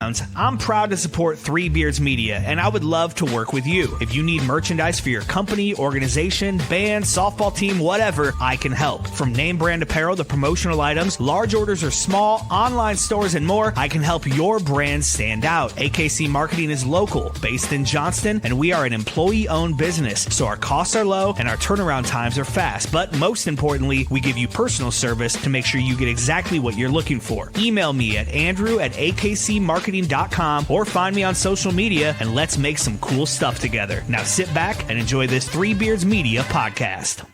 Rebounds, I'm proud to support Three Beards Media, and I would love to work with you. If you need merchandise for your company, organization, band, softball team, whatever, I can help. From name brand apparel to promotional items, large orders or small, online stores, and more, I can help your brand stand out. AKC Marketing is local, based in Johnston, and we are an employee-owned business, so our costs are low and our turnaround times are fast. But most importantly, we give you personal service to make sure you get exactly what you're looking for. Email me at andrew@akcmarketing.com or find me on social media, and let's make some cool stuff together. Now sit back and enjoy this Three Beards Media podcast.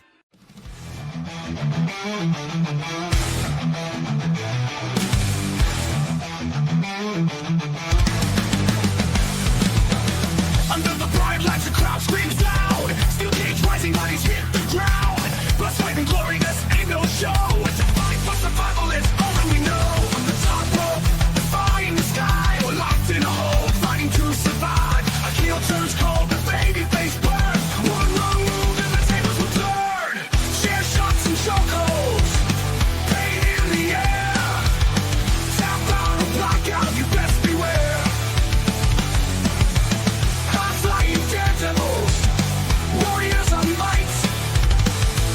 Under the bright lights, the crowd screams loud. Steel cage rising, bodies hit the ground. Blood, sweat, and glory, this ain't no show. It's a fight for survival, it's all that we know. From the top rope, defying the sky. We're locked in a hole, fighting to survive. A heel turns cold, the baby face burns. One wrong move and the tables will turn. Share shots and chokeholds, pain in the air. Tap out or block out, you best beware. High-flying daredevils, warriors on might.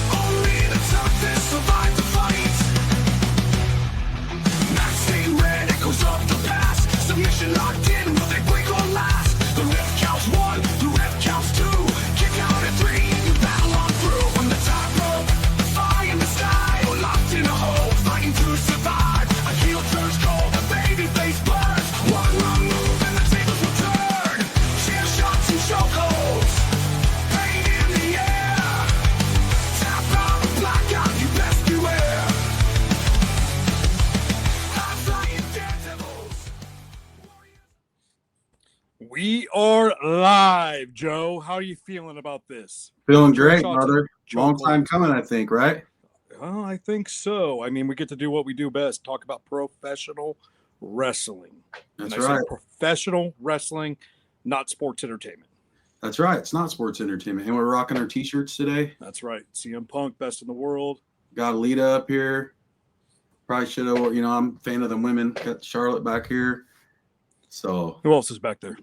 Only the toughest survive the fight. Max stay red, echoes of the past. Submission locked in, will they break or last? The ref counts one, the ref counts two. Kick out at three, you battle on through. From the top rope, defying the sky. We're locked in a hole, fighting to survive. A heel turns cold, the baby face burns. One wrong move and the tables will turn. Share shots and chokeholds, pain in the air. Tap out or black out, you best beware. High-flying daredevils. We are live, Joe. How are you feeling about this? Feeling great, Shots brother. and Long chokeholds. time coming, I think, right? Well, I think so. I mean, we get to do what we do best, talk about professional wrestling. That's And I say right. professional wrestling, not sports entertainment. That's right. It's not sports entertainment. And we're rocking our t-shirts today. That's right. CM Punk, best in the world. Got Alita up here. Probably should have, I'm a fan of the women. Got Charlotte back here. So Who else is back there?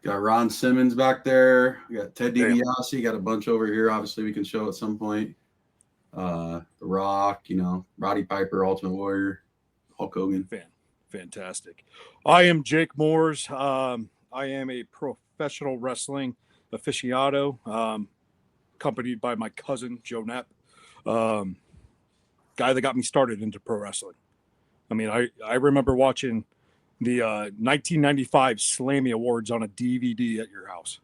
got Ron Simmons back there. We got Ted Damn. DiBiase. Got a bunch over here. Obviously, we can show at some point. The Rock, Roddy Piper, Ultimate Warrior, Hulk Hogan. Fantastic. I am Jake Moores. I am a professional wrestling aficionado, accompanied by my cousin, Joe Knapp, guy that got me started into pro wrestling. I mean, I remember watching the 1995 Slammy Awards on a DVD at your house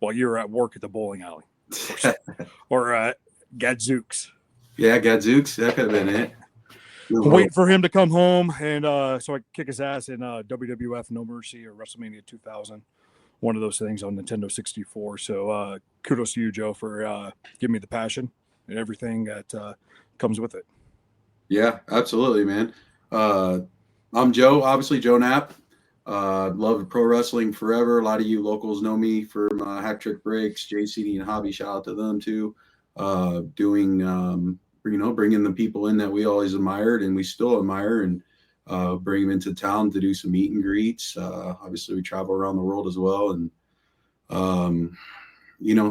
while you were at work at the bowling alley or Gadzooks. Yeah, Gadzooks. That could have been it. Wait for him to come home and so I could kick his ass in WWF No Mercy or WrestleMania 2000, one of those things on Nintendo 64. So kudos to you, Joe, for giving me the passion and everything that comes with it. Yeah, absolutely, man. I'm Joe, obviously Joe Knapp. Loved pro wrestling forever. A lot of you locals know me for my Hack Trick Breaks, JCD and Hobby. Shout out to them too. Doing, bringing the people in that we always admired and we still admire, and bring them into town to do some meet and greets. Obviously, we travel around the world as well, and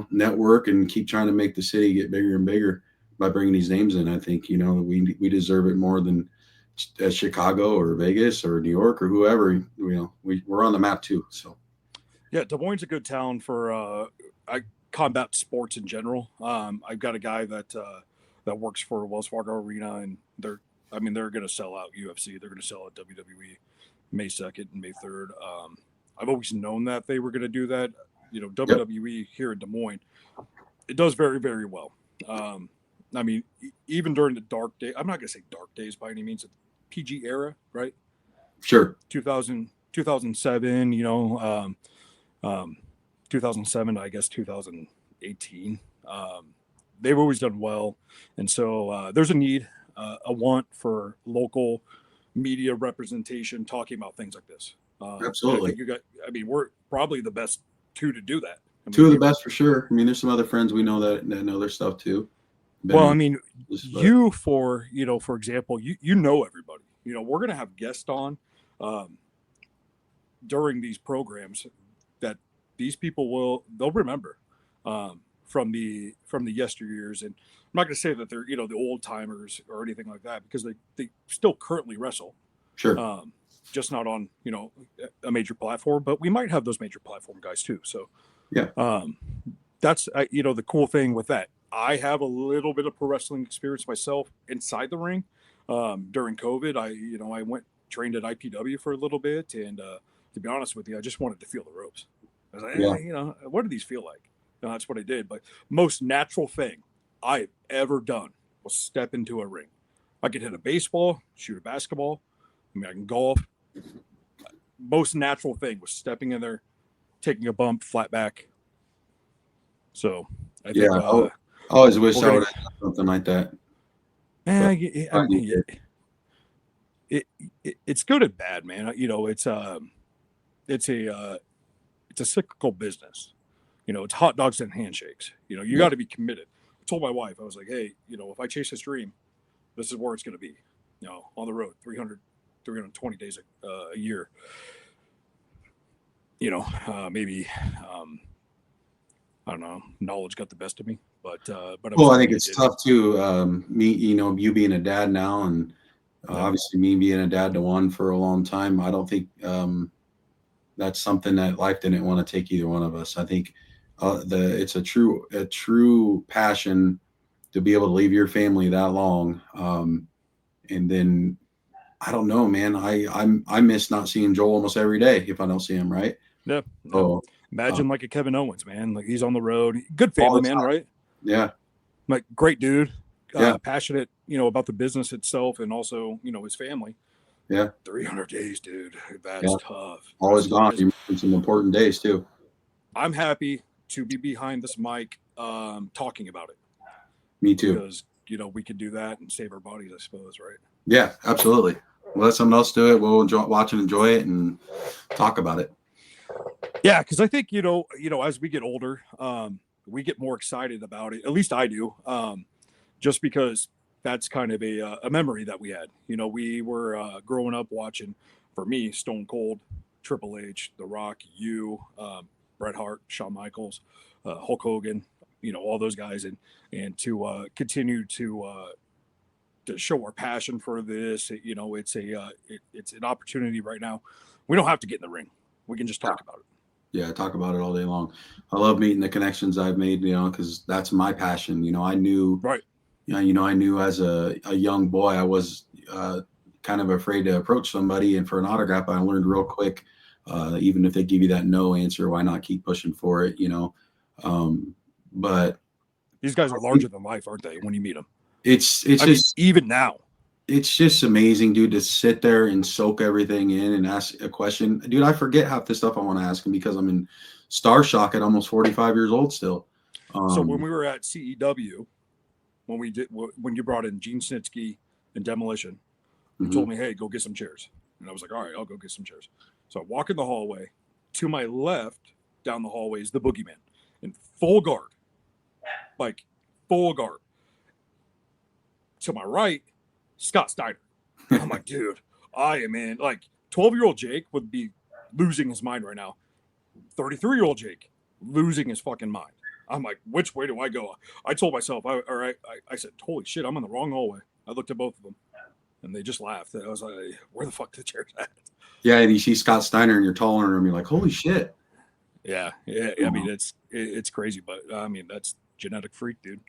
network and keep trying to make the city get bigger and bigger by bringing these names in. I think we deserve it more than Chicago or Vegas or New York or whoever. We're on the map too. So Yeah, Des Moines is a good town for combat sports in general. I've got a guy that works for Wells Fargo Arena, and they're going to sell out UFC. They're going to sell out WWE May 2nd and May 3rd. I've always known that they were going to do that. WWE here in Des Moines, it does very, very well. Even during the dark day, I'm not going to say dark days by any means, it's PG era, right? sure. 2007, 2007, I guess 2018. They've always done well. And so there's a need, a want for local media representation talking about things like this. Absolutely. We're probably the best two to do that. Two of the best for sure. There's some other friends we know that know their stuff too. For example, you know everybody. We're going to have guests on during these programs that these people they'll remember from the yesteryears. And I'm not going to say that they're the old timers or anything like that, because they still currently wrestle. Sure. Just not on a major platform, but we might have those major platform guys too. So Yeah. that's the cool thing with that. I have a little bit of pro wrestling experience myself inside the ring. During COVID, I trained at IPW for a little bit, and to be honest with you, I just wanted to feel the ropes. I was like, what do these feel like? And that's what I did. But most natural thing I've ever done was step into a ring. I could hit a baseball, shoot a basketball. I mean, I can golf. Most natural thing was stepping in there, taking a bump, flat back. So I think, I always wish I would have done something like that. It's good and bad, man. It's a cyclical business. It's hot dogs and handshakes. You got to be committed. I told my wife, I was like, hey, if I chase this dream, this is where it's going to be. On the road, 320 days a year. Maybe I don't know. Knowledge got the best of me, but I think it's tough too. Me, you being a dad now, and obviously me being a dad to one for a long time. I don't think that's something that life didn't want to take either one of us. I think it's a true passion to be able to leave your family that long, and then I don't know, man. I miss not seeing Joel almost every day if I don't see him, right? Yeah. So, imagine like a Kevin Owens, man. Like he's on the road. Good family man, right? Yeah. Like great dude. Passionate, about the business itself and also, his family. Yeah. 300 days, dude. That's tough. Always gone. You mentioned some important days too. I'm happy to be behind this mic talking about it. Me too. Because, we could do that and save our bodies, I suppose, right? Yeah, absolutely. We'll let someone else do it. We'll watch and enjoy it and talk about it. Yeah, because I think, as we get older, we get more excited about it. At least I do. Just because that's kind of a memory that we had. We were growing up watching, for me, Stone Cold, Triple H, The Rock, Bret Hart, Shawn Michaels, Hulk Hogan, all those guys, and to continue to show our passion for this. It's an opportunity right now. We don't have to get in the ring. We can just talk about it. Yeah, talk about it all day long. I love meeting the connections I've made, because that's my passion. I knew, right. I knew as a young boy, I was kind of afraid to approach somebody and for an autograph. I learned real quick, even if they give you that no answer, why not keep pushing for it, but these guys are larger than life, aren't they? When you meet them, it's just even now. It's just amazing, dude, to sit there and soak everything in and ask a question. Dude, I forget half the stuff I want to ask him because I'm in star shock at almost 45 years old still. So when we were at CEW, when you brought in Gene Snitsky and Demolition, you told me, hey, go get some chairs. And I was like, all right, I'll go get some chairs. So I walk in the hallway. To my left, down the hallway, is the Boogeyman in full guard. Like, full guard. To my right, Scott Steiner. I'm like, dude, I am in. Like, 12-year-old Jake would be losing his mind right now. 33-year-old Jake losing his fucking mind. I'm like, which way do I go? I told myself, I said, holy shit, I'm in the wrong hallway. I looked at both of them, and they just laughed. I was like, where the fuck the chairs at? Yeah, and you see Scott Steiner, and you're taller than him. You're like, holy shit. Yeah. I mean, it's crazy, but I mean, that's genetic freak, dude.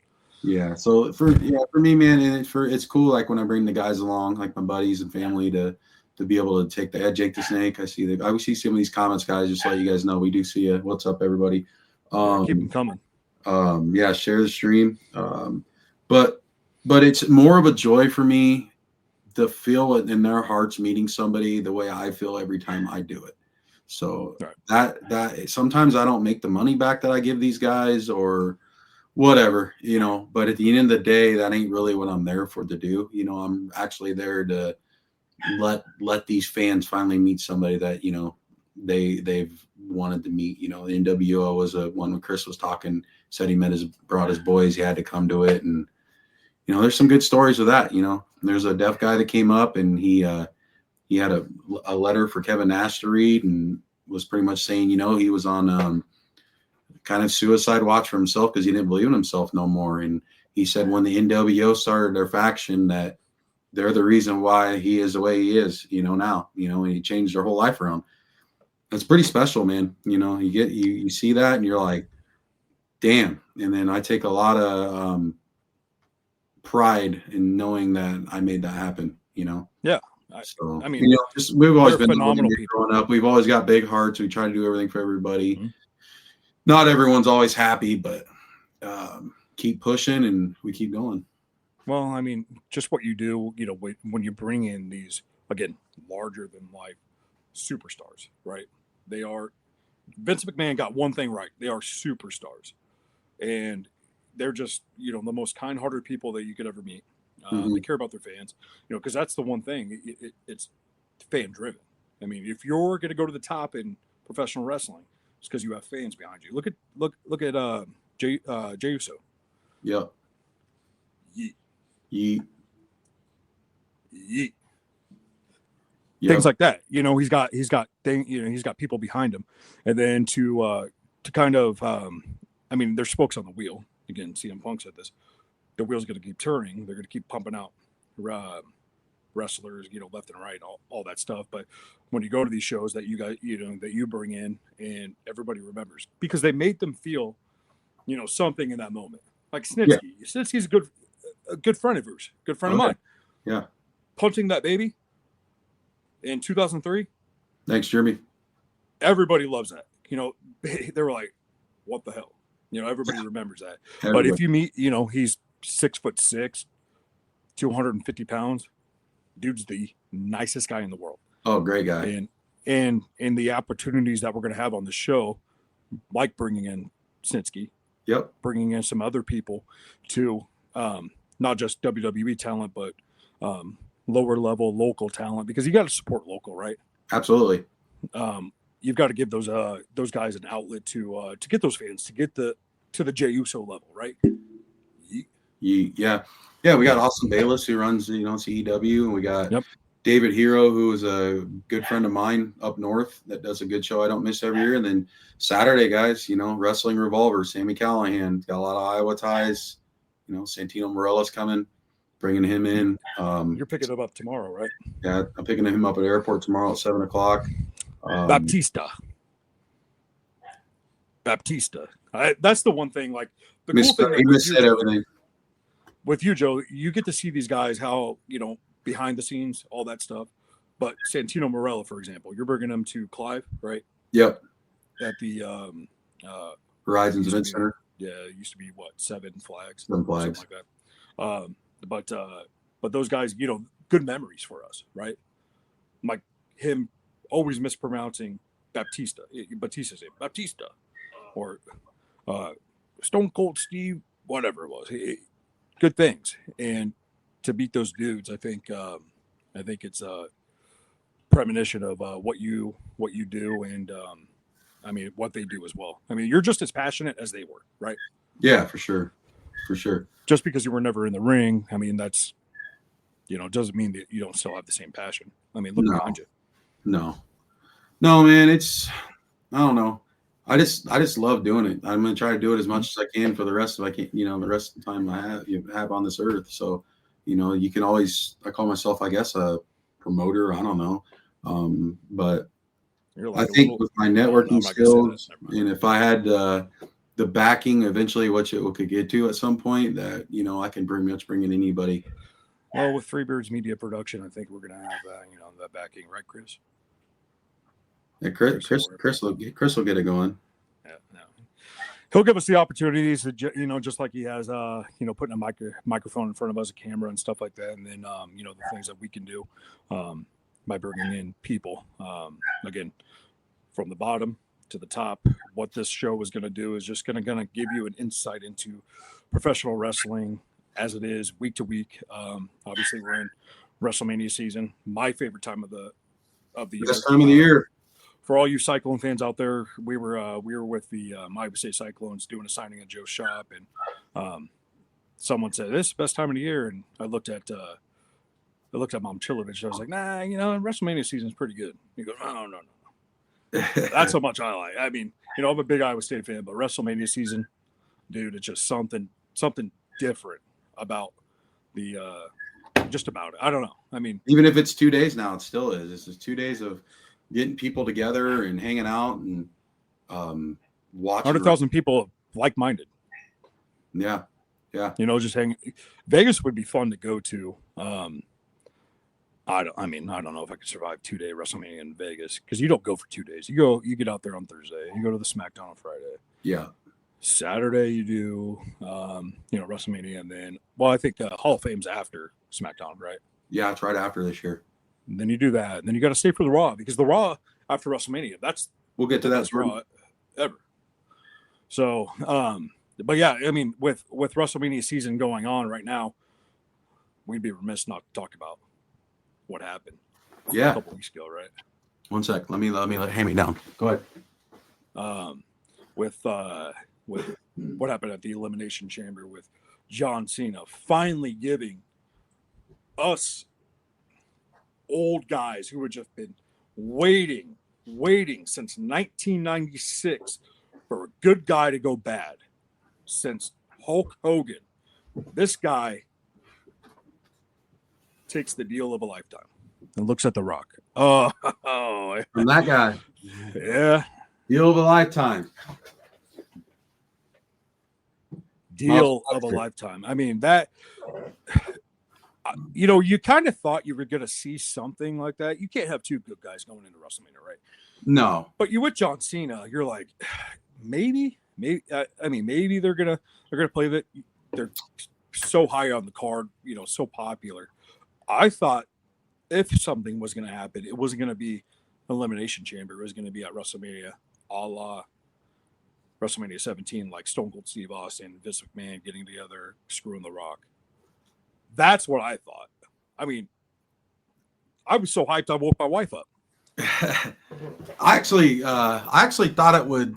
Yeah. So for me, man, and it's cool. Like when I bring the guys along, like my buddies and family, to be able to take the head, Jake the Snake. I see some of these comments, guys. Just to let you guys know, we do see you. What's up, everybody? Keep them coming. Share the stream. But it's more of a joy for me to feel it in their hearts meeting somebody the way I feel every time I do it. So that sometimes I don't make the money back that I give these guys or whatever, but at the end of the day, that ain't really what I'm there for to do. I'm actually there to let these fans finally meet somebody that, they've wanted to meet. The NWO was one when Chris was talking, said he brought his boys, he had to come to it. And, there's some good stories of that. There's a deaf guy that came up and he had a letter for Kevin Nash to read, and was pretty much saying, he was on kind of suicide watch for himself because he didn't believe in himself no more. And he said when the NWO started their faction that they're the reason why he is the way he is, now, and he changed their whole life around. It's pretty special, man. You see that and you're like, damn. And then I take a lot of pride in knowing that I made that happen, Yeah. So, I mean, we've always been phenomenal people growing up. We've always got big hearts. We try to do everything for everybody. Mm-hmm. Not everyone's always happy, but keep pushing and we keep going. Well, I mean, just what you do, when you bring in these, again, larger than life superstars, right? They are, Vince McMahon got one thing right. They are superstars. And they're just, the most kind-hearted people that you could ever meet. They care about their fans, because that's the one thing. It's fan-driven. I mean, if you're going to go to the top in professional wrestling, it's because you have fans behind you. Look at Jey Uso. Yep. Yeet. Yeet. Yeet. Yep. Things like that. He's got people behind him, and then to kind of, I mean, there's spokes on the wheel. Again, CM Punk said this. The wheel's going to keep turning. They're going to keep pumping out wrestlers, left and right, all that stuff. But when you go to these shows that you guys, that you bring in, and everybody remembers because they made them feel, something in that moment. Like Snitsky. Yeah. Snitsky's a good friend of yours, good friend of mine. Yeah. Punching that baby in 2003. Thanks, Jeremy. Everybody loves that. They were like, what the hell? Everybody remembers that. Everybody. But if you meet, he's 6'6", 250 pounds. Dude's the nicest guy in the world. Oh, great guy. And the opportunities that we're going to have on the show, like bringing in Snitsky, yep, bringing in some other people to not just WWE talent, but lower level local talent, because you got to support local, right? Absolutely. You've got to give those guys an outlet to get those fans to get to the Jey Uso level, right? Yeah. We got Austin Bayless who runs CEW, and we got David Hero, who is a good friend of mine up north that does a good show I don't miss every year. And then Saturday, guys, Wrestling Revolver, Sammy Callahan, got a lot of Iowa ties. Santino Morella's coming, bringing him in. You're picking him up tomorrow, right? Yeah, I'm picking him up at the airport tomorrow at 7:00. Baptista. That's the one thing. Like the cool thing with you, Joe, you get to see these guys how behind the scenes, all that stuff. But Santino Morella, for example, you're bringing him to Clive, right? Yep. At the Horizons Event Center. Yeah, it used to be what, 7 Flags, something like that. But those guys, good memories for us, right? Like him always mispronouncing Batista's name, Baptista, or Stone Cold Steve, whatever it was. Good things, and to beat those dudes, I think it's a premonition of what you do, and I mean what they do as well. I mean, you're just as passionate as they were, right? Yeah, for sure. Just because you were never in the ring, I mean, that's doesn't mean that you don't still have the same passion. I mean, look behind you. No, man, I don't know. I just love doing it. I'm gonna try to do it as much as I can for the rest of the rest of the time I have on this earth. So, you can always, I call myself, I guess, a promoter. I don't know, but I think with my networking skills, and if I had the backing eventually, which it could get to at some point, that I can pretty much bring in anybody. Well, with Three Beards Media Production, I think we're gonna have that backing, right, Chris? Yeah, Chris will get it going. Yeah, no. He'll give us the opportunities to, just like he has, putting a microphone in front of us, a camera and stuff like that. And then, the things that we can do by bringing in people, again, from the bottom to the top. What this show is going to do is just going to give you an insight into professional wrestling as it is week to week. Obviously we're in WrestleMania season, my favorite time of the year. Best time of the year. For all you Cyclone fans out there, we were with the Iowa State Cyclones doing a signing at Joe's shop, and someone said this is the best time of the year, and I looked at Mom Chilovich. I was like, nah, WrestleMania season is pretty good. He goes, no. That's how much I like. I mean, I'm a big Iowa State fan, but WrestleMania season, dude, it's just something different about the just about it. I don't know. I mean, Even if it's 2 days now, it still is. It's just 2 days of getting people together and hanging out and watching. 100,000 people like-minded. Yeah. Just hang. Vegas would be fun to go to. I don't know if I could survive 2-day WrestleMania in Vegas because you don't go for 2 days. You get out there on Thursday. You go to the SmackDown on Friday. Yeah. Saturday you do, WrestleMania, and then, I think Hall of Fame's after SmackDown, right? Yeah, it's right after this year. And then you do that, and then you got to stay for the Raw because the Raw after WrestleMania, we'll get to that Raw ever. So, but yeah, I mean, with WrestleMania season going on right now, we'd be remiss not to talk about what happened. A couple weeks ago, right? One sec. Let me hand me down. Go ahead. With what happened at the Elimination Chamber with John Cena finally giving us old guys who had just been waiting since 1996 for a good guy to go bad, since Hulk Hogan. This guy takes the deal of a lifetime and looks at The Rock. Oh, from that guy. Yeah. Deal of a lifetime. Deal of a lifetime. I mean, that, you kind of thought you were going to see something like that. You can't have two good guys going into WrestleMania, right? No. But you with John Cena, you're like, maybe. I mean, maybe they're gonna play that. They're so high on the card, so popular. I thought if something was going to happen, it wasn't going to be Elimination Chamber. It was going to be at WrestleMania, a la WrestleMania 17, like Stone Cold Steve Austin and Vince McMahon getting together, screwing The Rock. That's what I thought. I mean, I was so hyped I woke my wife up. I actually thought it would,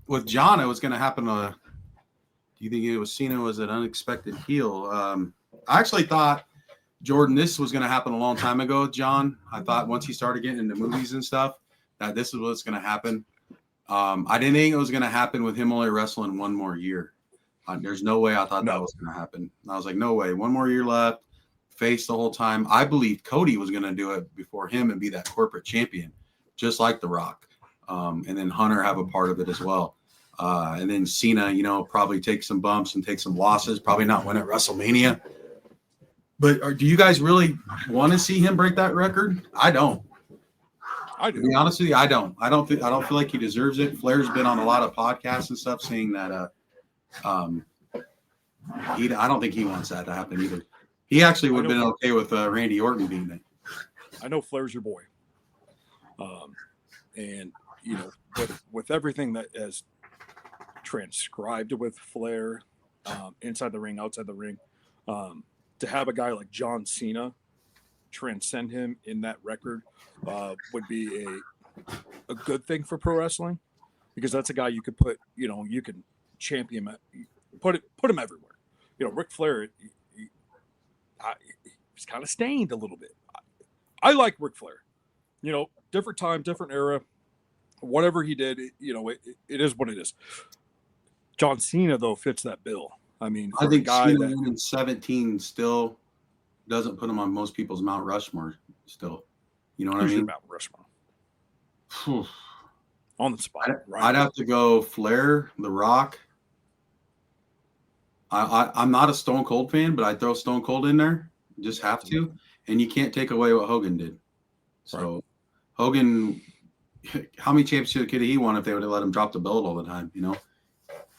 with John, it was going to happen. Do you think it was Cena was an unexpected heel? I actually thought, Jordan, this was going to happen a long time ago with John. I thought once he started getting into movies and stuff, that this is what's going to happen. I didn't think it was going to happen with him only wrestling one more year. There's no way I thought that was going to happen. I was like, no way. One more year left. Face the whole time. I believed Cody was going to do it before him and be that corporate champion, just like The Rock. And then Hunter have a part of it as well. And then Cena, probably take some bumps and take some losses, probably not win at WrestleMania. But do you guys really want to see him break that record? I don't. I do. To be honest with you, I don't. I don't feel like he deserves it. Flair's been on a lot of podcasts and stuff saying that I don't think he wants that to happen either. He actually would have been okay with Randy Orton being it. I know Flair's your boy. And with everything that has transcribed with Flair, inside the ring, outside the ring, to have a guy like John Cena transcend him in that record would be a good thing for pro wrestling, because that's a guy you could put, you can champion him, put him everywhere. Ric Flair, he's kind of stained a little bit. I like Ric Flair. Different time, different era. Whatever he did, it is what it is. John Cena, though, fits that bill. I mean, I think Cena in 17 still doesn't put him on most people's Mount Rushmore still. You know what I mean? Mount Rushmore. On the spot. I'd have to go Flair, The Rock. I'm not a Stone Cold fan, but I'd throw Stone Cold in there. Just have to. And you can't take away what Hogan did. So Hogan, how many championships could he won if they would have let him drop the belt all the time?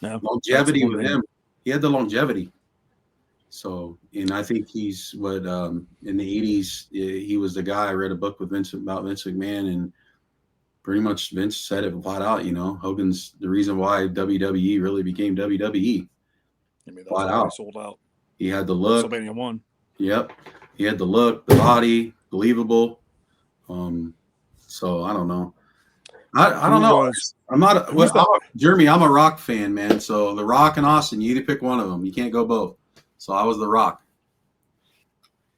Yeah, longevity with him. He had the longevity. So, and I think he's what in the 80s, he was the guy. I read a book with about Vince McMahon, and pretty much Vince said it flat out. Hogan's the reason why WWE really became WWE. I mean, that's why he sold out. He had the look. WrestleMania 1. Yep. He had the look, the body, believable. So I don't know. I don't know. I'm not Jeremy. I'm a Rock fan, man. So The Rock and Austin, you need to pick one of them. You can't go both. So I was The Rock.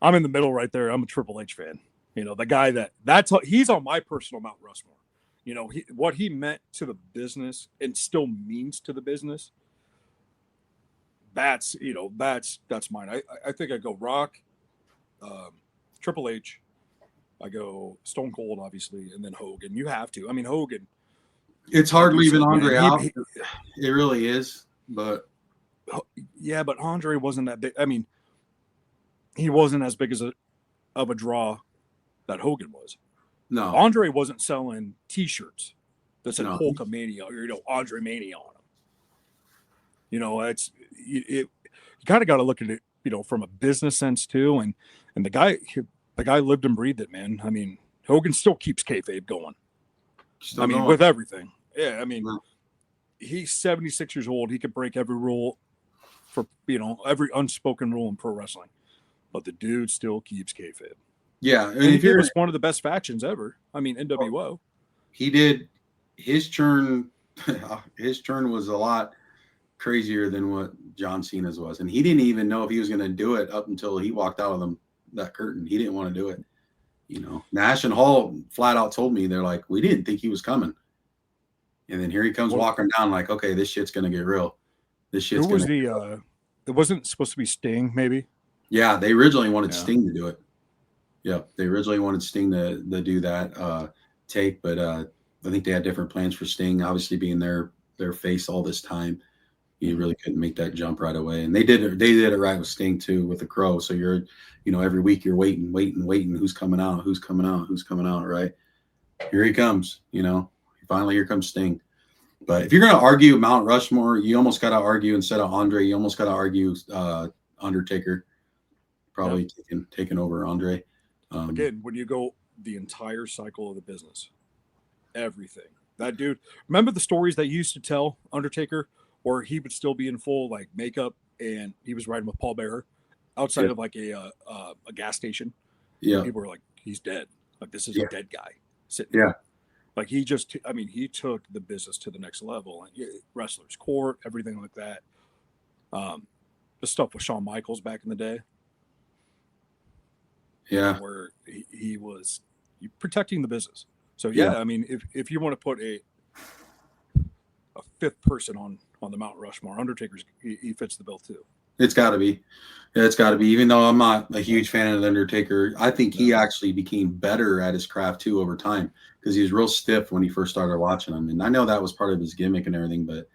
I'm in the middle right there. I'm a Triple H fan. The guy he's on my personal Mount Rushmore. what he meant to the business and still means to the business. That's mine. I think I go Rock, Triple H. I go Stone Cold, obviously, and then Hogan. You have to. I mean, Hogan. It's hard Like you leaving said, Andre man, out. It really is. But yeah, but Andre wasn't that big. I mean, he wasn't as big of a draw that Hogan was. no, Andre wasn't selling T-shirts that said no. Hulkamania or Andre Mania on them. You kind of got to look at it, from a business sense too. And the guy lived and breathed it, man. I mean, Hogan still keeps kayfabe going. Still I mean, going. with everything. Yeah, I mean, Yeah. he's 76 years old. He could break every rule for every unspoken rule in pro wrestling, but the dude still keeps kayfabe. Yeah, And he gave us one of the best factions ever. I mean, NWO. He did his turn. His turn was a lot crazier than what John Cena's was, and he didn't even know if he was going to do it up until he walked out of that curtain. He didn't want to do it. Nash and Hall flat out told me, they're like, we didn't think he was coming, and then here he comes walking down like, okay, this shit's going to get real. This shit's Who was it wasn't supposed to be Sting, maybe? Yeah, they originally wanted Sting to do it. Yeah, they originally wanted Sting to do that take, but I think they had different plans for Sting. Obviously, being their face all this time, you really couldn't make that jump right away. And they did it right with Sting too, with the Crow. So you're, every week you're waiting. Who's coming out? Who's coming out? Who's coming out? Right? Here he comes. Finally here comes Sting. But if you're going to argue Mount Rushmore, you almost got to argue, instead of Andre, you almost got to argue Undertaker, probably taking over Andre. Again, when you go the entire cycle of the business, everything, that dude, remember the stories that you used to tell Undertaker, where he would still be in full like makeup and he was riding with Paul Bearer outside of like a gas station. Yeah. People were like, he's dead. Like, this is a dead guy sitting there. there. Like, he took the business to the next level, and Wrestler's Court, everything like that. The stuff with Shawn Michaels back in the day. Yeah. Where he was protecting the business. So I mean, if you want to put a fifth person on the Mount Rushmore, Undertaker's he fits the bill too. It's got to be. Yeah, it's got to be. Even though I'm not a huge fan of the Undertaker, I think he actually became better at his craft too over time, because he was real stiff when he first started watching him. And I know that was part of his gimmick and everything, but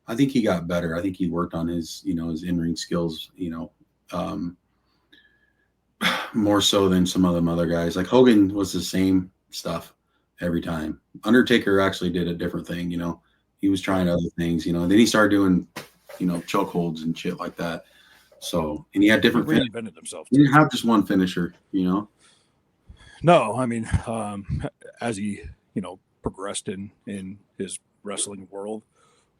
I think he got better. I think he worked on his, his in-ring skills, more so than some of them other guys. Like Hogan was the same stuff every time. Undertaker actually did a different thing, He was trying other things, and then he started doing, chokeholds and shit like that. So, and he had different. He reinvented himself. He didn't have just one finisher, No, I mean, as he, progressed in his wrestling world,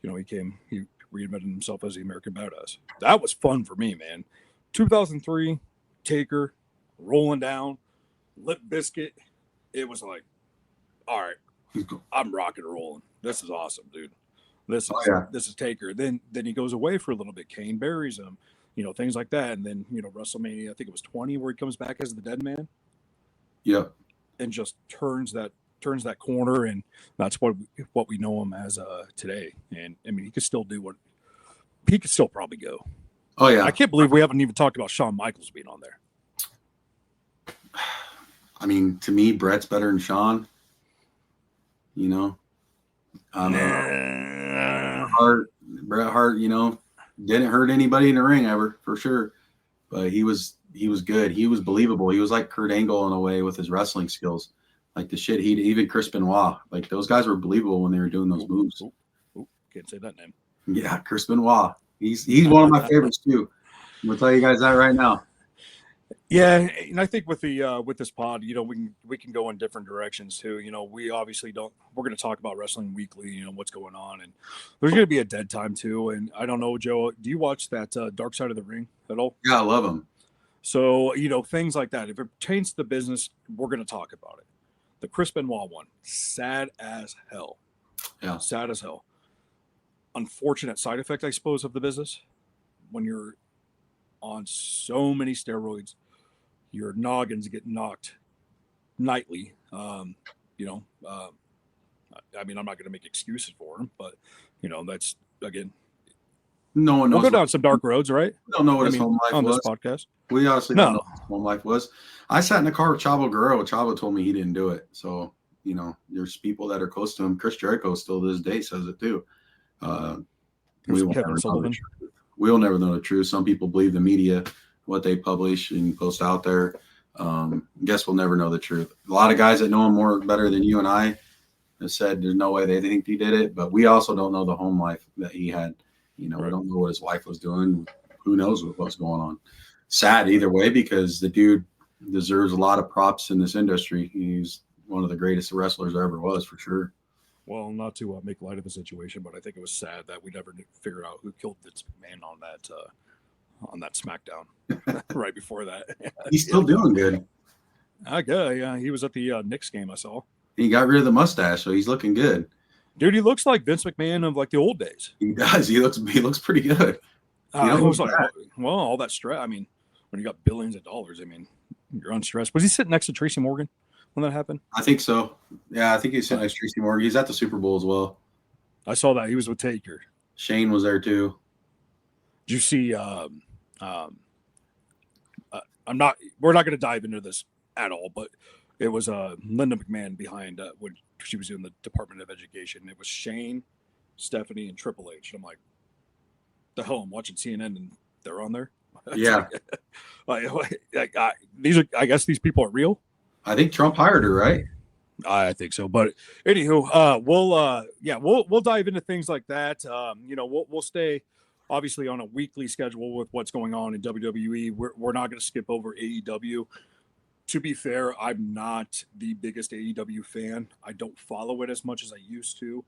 he reinvented himself as the American Badass. That was fun for me, man. 2003, Taker, rolling down, Lip Biscuit. It was like, all right, I'm rocking and rolling. This is awesome, dude. This is Taker. Then he goes away for a little bit. Kane buries him, things like that. And then, WrestleMania, I think it was 20, where he comes back as the Dead Man. Yep. And just turns that corner, and that's what we know him as today. And I mean, he could still probably go. Oh yeah. I can't believe we haven't even talked about Shawn Michaels being on there. I mean, to me, Brett's better than Shawn. Bret Hart, didn't hurt anybody in the ring ever, for sure. But he was good. He was believable. He was like Kurt Angle in a way with his wrestling skills. Like the shit even Chris Benoit. Like those guys were believable when they were doing those moves. Can't say that name. Yeah, Chris Benoit. He's one of my favorites too. I'm gonna tell you guys that right now. Yeah, and I think with this pod, we can go in different directions too. We obviously don't. We're going to talk about wrestling weekly. What's going on, and there's going to be a dead time too. And I don't know, Joe, do you watch that Dark Side of the Ring at all? Yeah, I love him. So things like that. If it pertains to the business, we're going to talk about it. The Chris Benoit one, sad as hell. Yeah, sad as hell. Unfortunate side effect, I suppose, of the business when you're on so many steroids. Your noggins get knocked nightly. I mean, I'm not going to make excuses for him, but that's again. No one knows. We'll go down some dark roads, right? We don't know what his home life on was. This podcast. We honestly don't know what his home life was. I sat in the car with Chavo Guerrero. Chavo told me he didn't do it. So, there's people that are close to him. Chris Jericho still to this day says it too. We will never know the truth. We'll never know the truth. Some people believe the media, what they publish and post out there. Guess we'll never know the truth. A lot of guys that know him better than you and I have said there's no way they think he did it, but we also don't know the home life that he had. We don't know what his wife was doing. Who knows what's going on. Sad either way, because the dude deserves a lot of props in this industry. He's one of the greatest wrestlers there ever was, for sure. Well, not to make light of the situation, but I think it was sad that we never figured out who killed Vince McMahon on that SmackDown right before that. He's still doing good. Yeah, he was at the Knicks game I saw. He got rid of the mustache, so he's looking good. Dude, he looks like Vince McMahon of like the old days. He does. He looks pretty good. All that stress. I mean, when you got billions of dollars, I mean, you're unstressed. Was he sitting next to Tracy Morgan when that happened? I think so. Yeah, I think he's sitting next to Tracy Morgan. He's at the Super Bowl as well. I saw that. He was with Taker. Shane was there too. Did you see? We're not going to dive into this at all, but it was Linda McMahon behind when she was in the Department of Education. It was Shane, Stephanie, and Triple H. And I'm like, the hell, I'm watching CNN and they're on there. Yeah. I guess these people are real. I think Trump hired her, right? I think so. But anywho, we'll dive into things like that. We'll stay obviously on a weekly schedule with what's going on in WWE. We're not going to skip over AEW. To be fair, I'm not the biggest AEW fan. I don't follow it as much as I used to.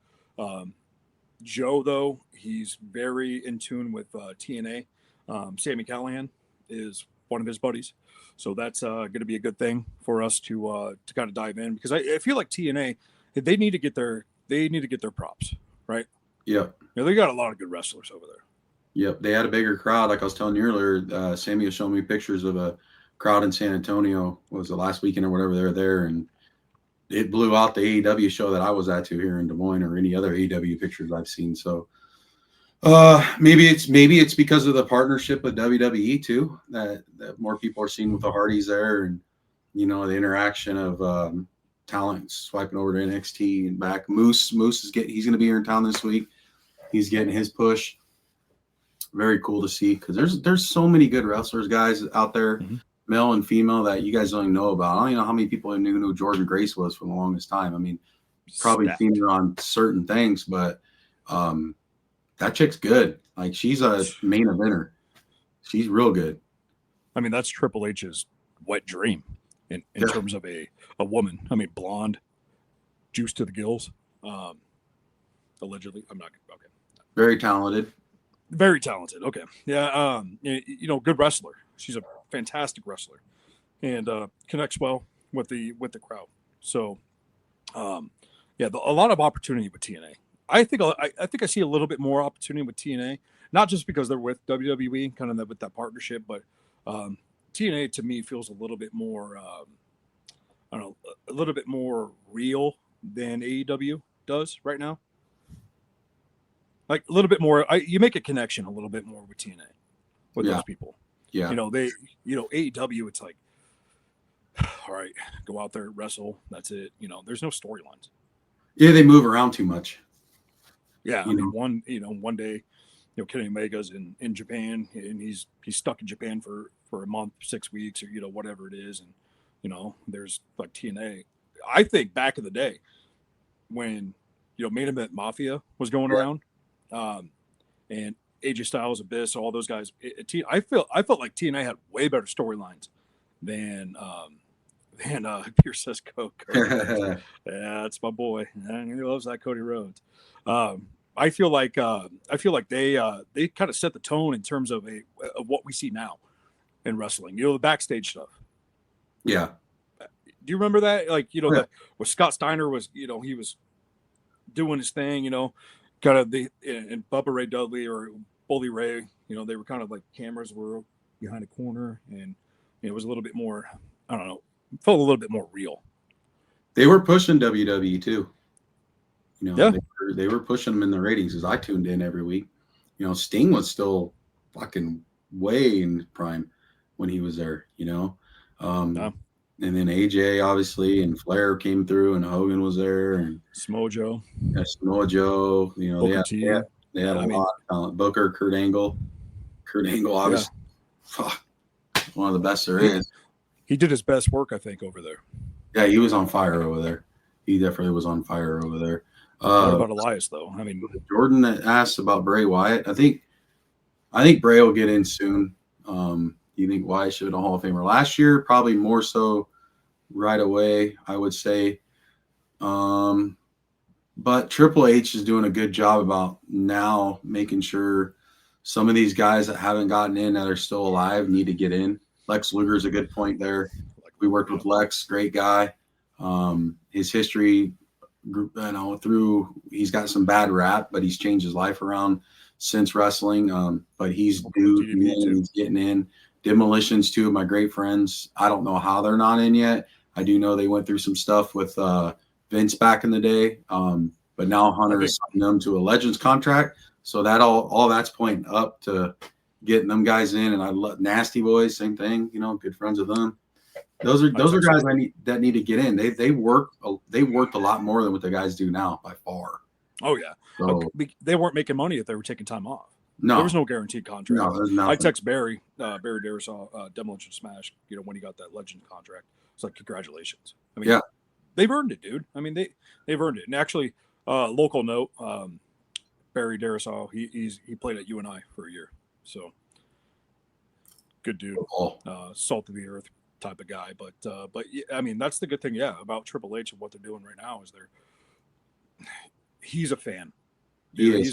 Joe, though, he's very in tune with TNA. Sami Callihan is one of his buddies. So that's going to be a good thing for us to kind of dive in, because I feel like TNA, they need to get their props, right? Yeah. They got a lot of good wrestlers over there. Yep. They had a bigger crowd. Like I was telling you earlier, Sammy was showing me pictures of a crowd in San Antonio. Was the last weekend or whatever they were there, and it blew out the AEW show that I was at here in Des Moines, or any other AEW pictures I've seen. So maybe it's because of the partnership with WWE too, that more people are seeing with the Hardys there, and the interaction of talent swiping over to NXT and back. Moose he's going to be here in town this week. He's getting his push. Very cool to see, because there's so many good wrestlers, guys, out there. Mm-hmm. Male and female, that you guys don't even know about. I don't even know how many people knew who Jordan Grace was for the longest time. I mean, probably seen her on certain things, but that chick's good. Like, she's a main eventer. She's real good. I mean, that's Triple H's wet dream in terms of a woman. I mean, blonde, juice to the gills. Allegedly, I'm not okay. Very talented. Very talented. Okay, yeah. Good wrestler. She's a fantastic wrestler, and connects well with the crowd. So, a lot of opportunity with TNA. I think I see a little bit more opportunity with TNA, not just because they're with WWE, kind of with that partnership, but TNA to me feels a little bit more, a little bit more real than AEW does right now. Like a little bit more, you make a connection a little bit more with TNA, with those people. Yeah. AEW, it's like, all right, go out there, wrestle. That's it. There's no storylines. Yeah, they move around too much. Yeah, one day, Kenny Omega's in Japan, and he's stuck in Japan for a month, 6 weeks, or whatever it is, and there's like TNA. I think back in the day when Main Event Mafia was going around, and AJ Styles, Abyss, all those guys. I felt like TNA had way better storylines than Pierce says Coke. Yeah, that's my boy. He loves that Cody Rhodes. I feel like they kind of set the tone in terms of what we see now in wrestling. The backstage stuff. Yeah. Do you remember that? Like where Scott Steiner was, he was doing his thing, kind of and Bubba Ray Dudley or Bully Ray, they were kind of like cameras were behind a corner, and it was a little bit more, I don't know, felt a little bit more real. They were pushing WWE too. Yeah. They were pushing him in the ratings as I tuned in every week. Sting was still fucking way in prime when he was there. Yeah. And then AJ obviously and Flair came through and Hogan was there and Smojo, Samoa Joe. Booker T. They had a lot of talent. Booker, Kurt Angle, Yeah. obviously, one of the best there is. He did his best work, I think, over there. Yeah, he was on fire over there. He definitely was on fire over there. What about Elias, though? I mean, Jordan asked about Bray Wyatt. I think Bray will get in soon. Do you think Wyatt should have been a Hall of Famer last year? Probably more so right away, I would say. But Triple H is doing a good job about now making sure some of these guys that haven't gotten in that are still alive need to get in. Lex Luger is a good point there. We worked with Lex, great guy. His history, he's got some bad rap, but he's changed his life around since wrestling. But he's getting in. Demolition's two of my great friends. I don't know how they're not in yet. I do know they went through some stuff with Vince back in the day. But now Hunter is signing them to a Legends contract. So that all that's pointing up to getting them guys in. And I love Nasty Boys, same thing, good friends of them. Those are guys that need to get in. They worked a lot more than what the guys do now by far. Oh yeah. So, they weren't making money if they were taking time off. No, there was no guaranteed contract. No, there's nothing. I text Barry Darisaw, Demolition Smash, when he got that Legend contract. It's like, congratulations. I mean, yeah, they've earned it, dude. I mean, they've earned it. And actually, local note, Barry Darisaw, he played at UNI for a year. So good dude. Salt of the earth type of guy. But yeah, I mean, that's the good thing, about Triple H and what they're doing right now is he's a fan. Dude,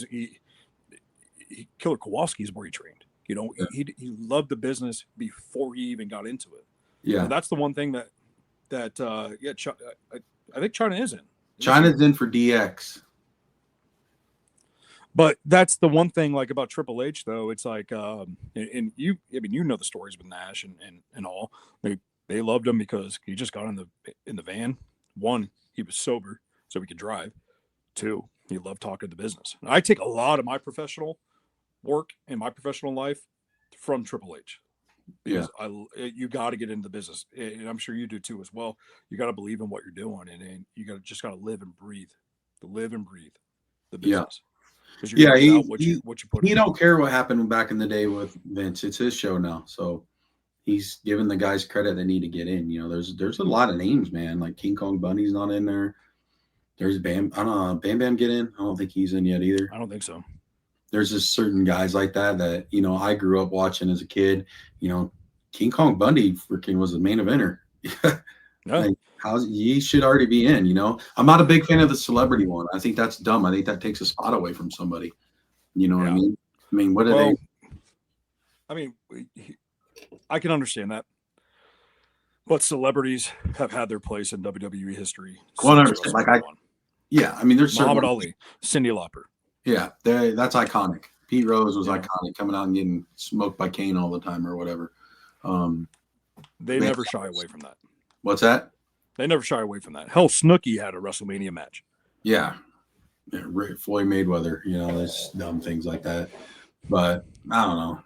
Killer Kowalski is where he trained. He loved the business before he even got into it. Yeah, so that's the one thing that I think China is in. China's in for DX. But that's the one thing like about Triple H though. It's like, and you know the stories with Nash and all. They loved him because he just got in the van. One, he was sober, so he could drive. Two, he loved talking the business. And I take a lot of my professional work in my professional life from Triple H. Because you got to get into the business, and I'm sure you do too as well. You got to believe in what you're doing, and you got to live and breathe the business. What you put. He don't care what happened back in the day with Vince. It's his show now, so he's giving the guys credit they need to get in. There's a lot of names, man. Like King Kong Bundy's not in there. There's Bam. I don't know. Bam Bam get in? I don't think he's in yet either. I don't think so. There's just certain guys like that I grew up watching as a kid. King Kong Bundy freaking was the main eventer. Yeah. He should already be in. I'm not a big fan of the celebrity one. I think that's dumb. I think that takes a spot away from somebody. What I mean? I mean, what are they? I mean, I can understand that, but celebrities have had their place in WWE history. 100%. I mean, there's Muhammad Ali, Cyndi Lauper. Yeah, that's iconic. Pete Rose was iconic, coming out and getting smoked by Kane all the time or whatever. They never shy away from that. What's that? They never shy away from that. Hell, Snooki had a WrestleMania match. Yeah. Floyd Mayweather, there's dumb things like that. But I don't know.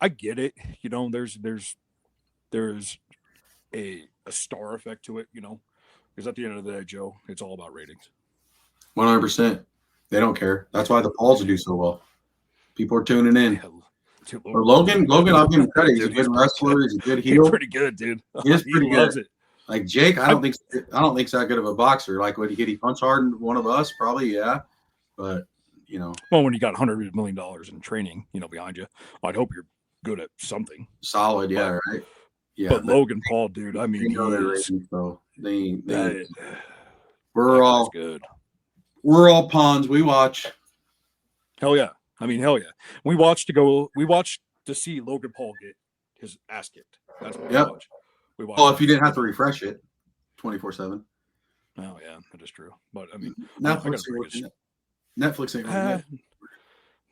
I get it. There's a star effect to it, because at the end of the day, Joe, it's all about ratings. 100%. They don't care. That's why the Pauls do so well. People are tuning in. Dude, Logan, I'll give him credit. He's a good wrestler. He's a good heel. He's pretty good, dude. He is pretty good. Loves it. Like Jake, I don't think he's that good of a boxer. Like, would he punch hard in one of us? Probably, yeah. But well, when you got $100 million in training, behind you, I'd hope you're good at something solid. Yeah, right. Yeah, but Logan Paul, dude. I mean, we're all good. We're all pawns. We watch. Hell yeah. I mean, hell yeah. We watched to see Logan Paul get his ass kicked. That's what we watched. Well, if you didn't have to refresh it 24/7. Oh yeah, that is true. But I mean, Netflix ain't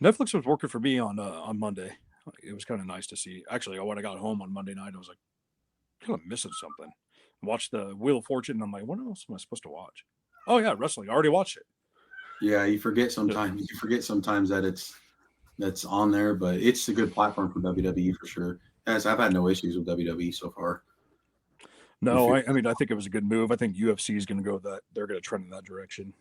Netflix was working for me on Monday. It was kind of nice to see. Actually, when I got home on Monday night, I was like, kind of missing something. I watched the Wheel of Fortune, and I'm like, what else am I supposed to watch? Oh yeah, wrestling. I already watched it. Yeah, you forget sometimes. You forget sometimes that that's on there, but it's a good platform for WWE for sure. As I've had no issues with WWE so far. No, I mean I think it was a good move. I think UFC is going to go that they're going to trend in that direction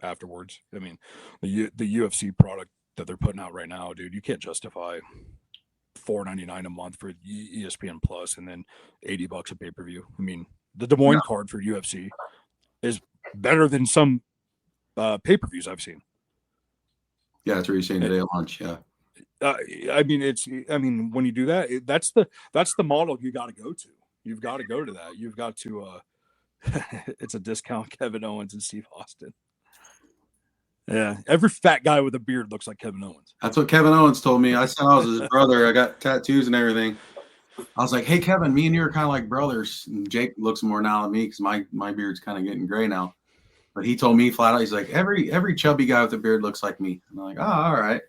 afterwards. I mean, the UFC product that they're putting out right now, dude, you can't justify $4.99 a month for ESPN Plus and then $80 a pay per view. I mean, the Des Moines card for UFC is better than some pay per views I've seen. Yeah, that's what you're saying today at lunch. Yeah. I mean, when you do that, that's the model you got to go to. You've got to go to that. You've got to. It's a discount Kevin Owens and Steve Austin. Yeah, every fat guy with a beard looks like Kevin Owens. That's what Kevin Owens told me. I said I was his brother. I got tattoos and everything. I was like, hey, Kevin, me and you are kind of like brothers. And Jake looks more now at me because my beard's kind of getting gray now. But he told me flat out, he's like, every chubby guy with a beard looks like me. And I'm like, oh, all right.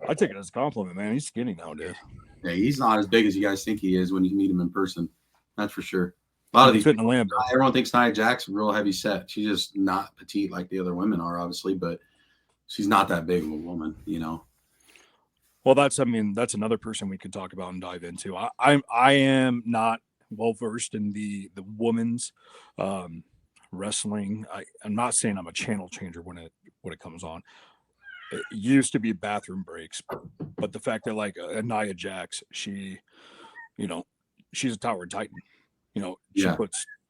I take it as a compliment, man. He's skinny nowadays. Yeah, he's not as big as you guys think he is when you meet him in person. That's for sure. A lot of these people, everyone thinks Nia Jack's real heavy set. She's just not petite like the other women are, obviously, but she's not that big of a woman, you know. Well, that's another person we could talk about and dive into. I am not well versed in the women's wrestling. I'm not saying I'm a channel changer when it comes on. It used to be bathroom breaks, but the fact that like a Nia Jax, she's a Tower Titan. You know,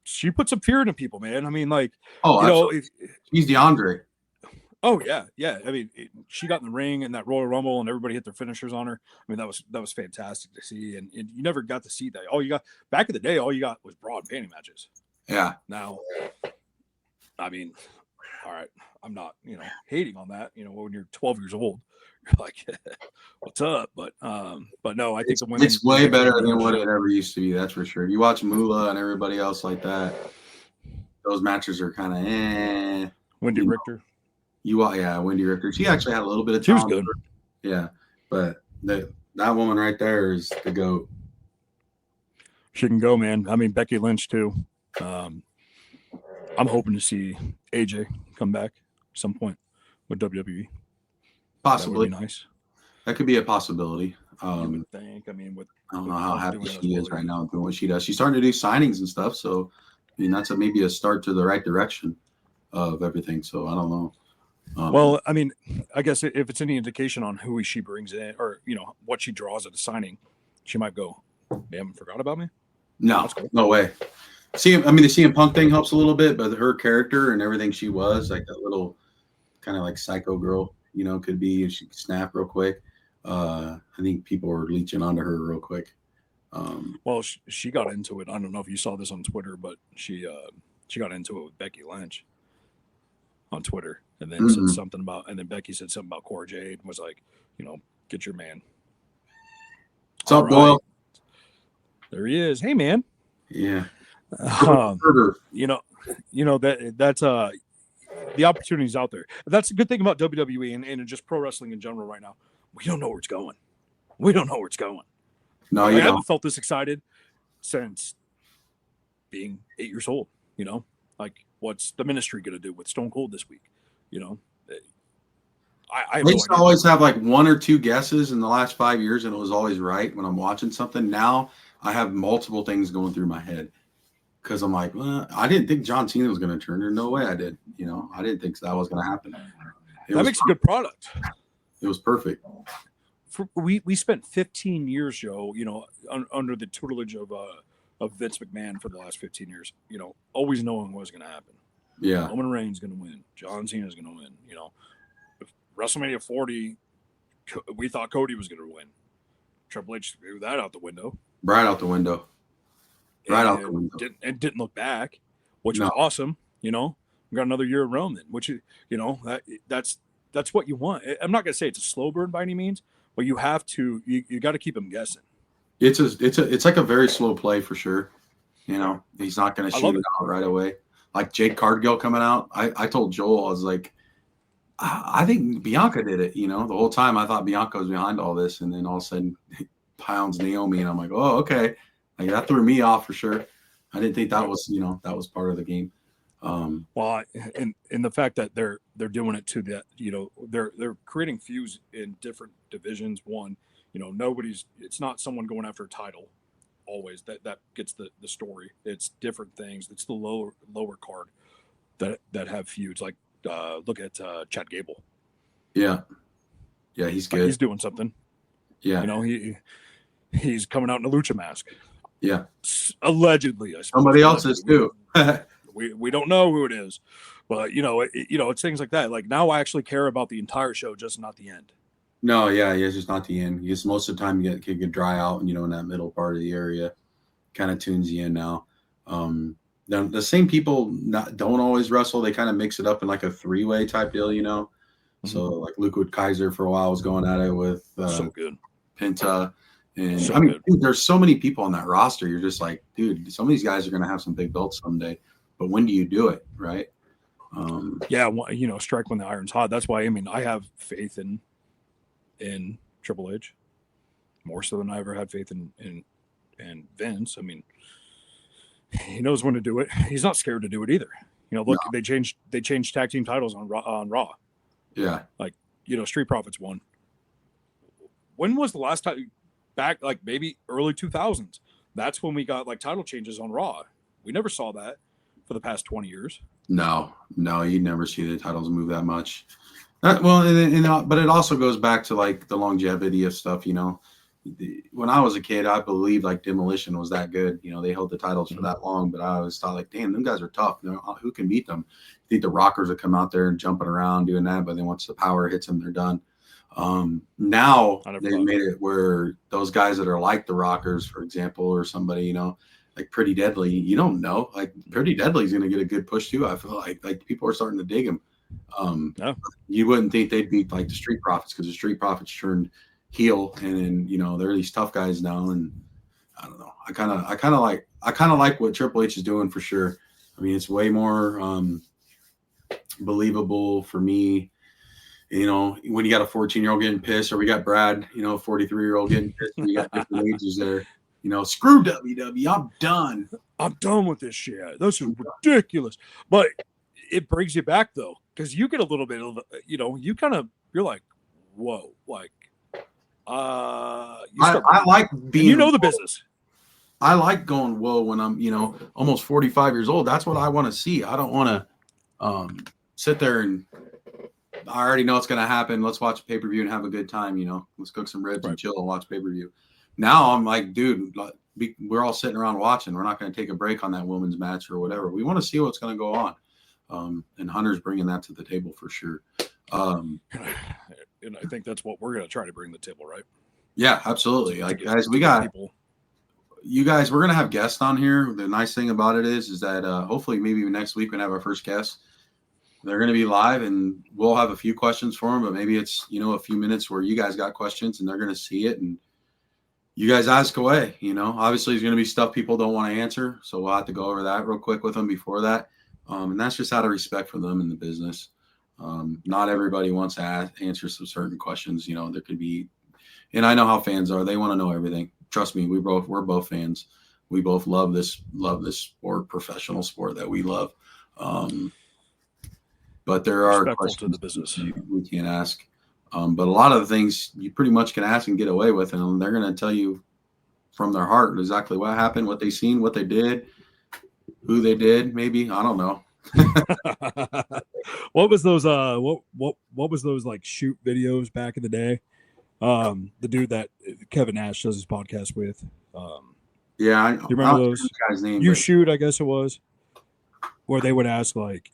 she puts some fear into people, man. I mean, like, she's DeAndre. Oh yeah. I mean, she got in the ring and that Royal Rumble, and everybody hit their finishers on her. I mean, that was fantastic to see, and you never got to see that. All you got back in the day, all you got was bra and panty matches. Yeah. Now, I mean, all right, I'm not hating on that. When you're 12 years old, you're like, what's up? But no, I think the women. It's way better than what it ever used to be. That's for sure. You watch Moolah and everybody else like that. Those matches are kind of Wendy Richter. Wendy Richter. She actually had a little bit of talent. She was good. Yeah, but that woman right there is the GOAT. She can go, man. I mean, Becky Lynch too. I'm hoping to see AJ come back at some point with WWE. Possibly. That would be nice. That could be a possibility. You would think. I mean, I don't know how happy she is right now doing what she does. She's starting to do signings and stuff. So, I mean, that's maybe a start to the right direction of everything. So, I don't know. Well, I mean, I guess if it's any indication on who she brings in or, what she draws at a signing, she might go, they haven't forgot about me? No, cool. No way. The CM Punk thing helps a little bit, but her character and everything she was, like that little kind of like psycho girl, could be, and she could snap real quick. I think people were leeching onto her real quick. Well, she got into it. I don't know if you saw this on Twitter, but she got into it with Becky Lynch on Twitter, and then said something about, and then Becky said something about Cora Jade and was like, get your man. What's up, Doyle? There he is. Hey, man. Yeah. That's the opportunities out there. That's a good thing about WWE and just pro wrestling in general right now. We don't know where it's going. No, I haven't felt this excited since being 8 years old. Like, what's the ministry going to do with Stone Cold this week? I used to always have like one or two guesses in the last 5 years, and it was always right when I'm watching something. Now I have multiple things going through my head because I'm like, well, I didn't think John Cena was going to turn. There's no way I did. I didn't think that was going to happen. That makes a good product. It was perfect. We spent 15 years, Joe, under the tutelage of Vince McMahon for the last 15 years, always knowing what was going to happen. Yeah. Roman Reigns going to win. John Cena is going to win. WrestleMania 40, we thought Cody was going to win. Triple H threw that out the window. Right out the window. Didn't look back, which was awesome. We got another year of Roman, which that's what you want. I'm not going to say it's a slow burn by any means, but you have to. You got to keep them guessing. It's like a very slow play for sure. He's not going to shoot it out right away. Like Jake Cargill coming out. I told Joel, I was like, I think Bianca did it. The whole time I thought Bianca was behind all this, and then all of a sudden pounds Naomi, and I'm like, oh, okay. Like that threw me off for sure. I didn't think that was part of the game. Well, and the fact that they're doing it to that, they're creating feuds in different divisions. One, it's not someone going after a title always that gets the story. It's different things. It's the lower card that have feuds. Like look at Chad Gable. Yeah, he's good. He's doing something. Yeah, he's coming out in a lucha mask. Yeah, allegedly. I suppose. Somebody else is too. We don't know who it is, but it's things like that. Like now, I actually care about the entire show, just not the end. No, yeah, it's just not the end. Because most of the time you get dry out, and in that middle part of the area, kind of tunes you in now. The same people don't always wrestle. They kind of mix it up in like a 3-way type deal, Mm-hmm. So like Liquid Kaiser for a while was going at it with so good Penta. And so dude, there's so many people on that roster. You're just like, dude, some of these guys are going to have some big belts someday. But when do you do it, right? Strike when the iron's hot. That's why I have faith in Triple H more so than I ever had faith in Vince. He knows when to do it. He's not scared to do it either. They changed tag team titles on Raw. Yeah, Street Profits won. When was the last time? Back like maybe early 2000s. That's when we got like title changes on Raw. We never saw that for the past 20 years. No, you never see the titles move that much. But it also goes back to like the longevity of stuff. When I was a kid, I believed like Demolition was that good. They held the titles for that long, but I always thought like, damn, them guys are tough. Who can beat them? I think the Rockers would come out there and jumping around doing that, but then once the power hits them, they're done. Now they made it where those guys that are like the Rockers, for example, or somebody, like Pretty Deadly, you don't know. Like Pretty Deadly is going to get a good push too. I feel like people are starting to dig him. You wouldn't think they'd beat like the Street Profits because the Street Profits turned heel, and then they're these tough guys now. And I don't know. I kind of like what Triple H is doing for sure. It's way more believable for me. When you got a 14-year-old getting pissed, or we got Brad, 43-year-old getting pissed, and you got different ages there. Screw WWE. I'm done. I'm done with this shit. This is ridiculous. But it brings you back though, because you get a little bit of, you're like, whoa, like, I like being, the business. I like going whoa when I'm, almost 45 years old. That's what I want to see. I don't want to sit there and I already know it's going to happen. Let's watch a pay-per-view and have a good time. Let's cook some ribs and chill and watch pay-per-view. Now I'm like, dude, we're all sitting around watching. We're not going to take a break on that women's match or whatever. We want to see what's going to go on. And Hunter's bringing that to the table for sure. And I think that's what we're going to try to bring to the table, right? Yeah, absolutely. Like, guys, we got people. You guys, we're going to have guests on here. The nice thing about it is that hopefully maybe next week we can have our first guest. They're going to be live, and we'll have a few questions for them, but maybe it's, a few minutes where you guys got questions and they're going to see it and you guys ask away. Obviously there's going to be stuff people don't want to answer. So we'll have to go over that real quick with them before that. And that's just out of respect for them in the business. Not everybody wants to answer some certain questions. There could be, and I know how fans are. They want to know everything. Trust me, we're both fans. We both love this sport, professional sport that we love. But there are questions to the business we can't ask. But a lot of the things you pretty much can ask and get away with, and they're going to tell you from their heart exactly what happened, what they seen, what they did, who they did. Maybe, I don't know. What was those? What was those like shoot videos back in the day? The dude that Kevin Nash does his podcast with. Yeah, do you remember those? Guy's name, you shoot, I guess it was, where they would ask like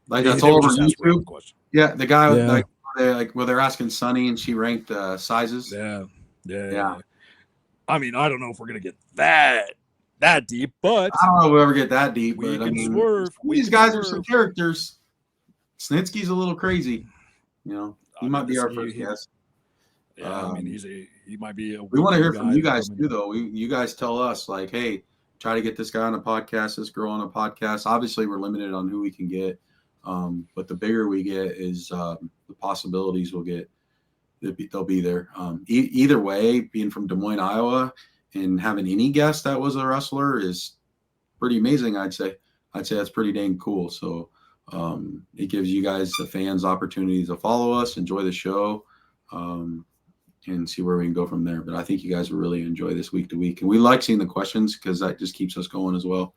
like that's all over YouTube. Yeah, the guy where they're asking Sunny and she ranked sizes. Yeah. I don't know if we're gonna get that deep, but I don't know if we'll ever get that deep. We but can swerve. These guys are some characters. Snitsky's a little crazy. He might be our first guest. Yeah, he might be. We want to hear from you guys too, though. You guys tell us like, hey, try to get this guy on a podcast, this girl on a podcast. Obviously, we're limited on who we can get, but the bigger we get is the possibilities we'll get. They'll be there. Either way, being from Des Moines, Iowa, and having any guest that was a wrestler is pretty amazing. I'd say that's pretty dang cool. So it gives you guys, the fans, opportunities to follow us, enjoy the show, and see where we can go from there. But I think you guys will really enjoy this week to week, and we like seeing the questions because that just keeps us going as well.